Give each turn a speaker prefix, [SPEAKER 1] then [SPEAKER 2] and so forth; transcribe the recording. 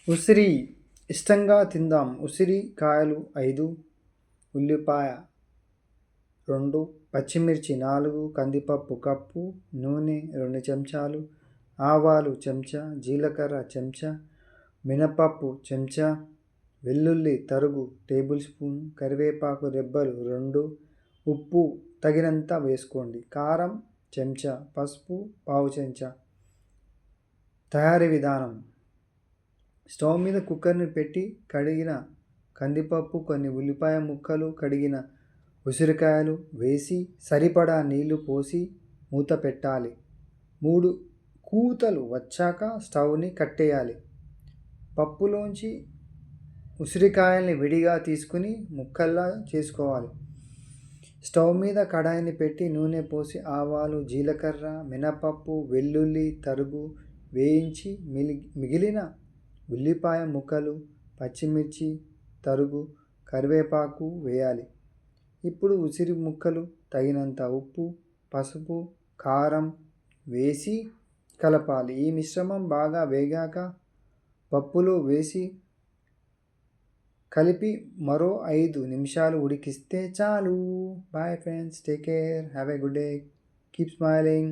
[SPEAKER 1] ఉసిరి ఇష్టంగా తిందాం. ఉసిరికాయలు 5, ఉల్లిపాయ 2, పచ్చిమిర్చి 4, కందిపప్పు కప్పు, నూనె 2 చెంచాలు, ఆవాలు చెంచా, జీలకర్ర చెంచా, మినపప్పు చెంచా, వెల్లుల్లి తరుగు టేబుల్ స్పూన్, కరివేపాకు రెబ్బలు 2, ఉప్పు తగినంత వేసుకోండి, కారం చెంచా, పసుపు పావు చెంచా. తయారీ విధానం: స్టవ్ మీద కుక్కర్ని పెట్టి కడిగిన కందిపప్పు, కొన్ని ఉల్లిపాయ ముక్కలు, కడిగిన ఉసిరికాయలు వేసి సరిపడా నీళ్లు పోసి మూత పెట్టాలి. 3 కూతలు వచ్చాక స్టవ్ని కట్టేయాలి. పప్పులోంచి ఉసిరికాయల్ని విడిగా తీసుకుని ముక్కల్లా చేసుకోవాలి. స్టవ్ మీద కడాయిని పెట్టి నూనె పోసి ఆవాలు, జీలకర్ర, మినపప్పు, వెల్లుల్లి తరుగు వేయించి మిగిలిన ఉల్లిపాయ ముక్కలు, పచ్చిమిర్చి తరుగు, కరివేపాకు వేయాలి. ఇప్పుడు ఉసిరి ముక్కలు, తగినంత ఉప్పు, పసుపు, కారం వేసి కలపాలి. ఈ మిశ్రమం బాగా వేగాక పప్పులో వేసి కలిపి మరో 5 నిమిషాలు ఉడికిస్తే చాలు. Bye friends, take care, have a good day, keep smiling.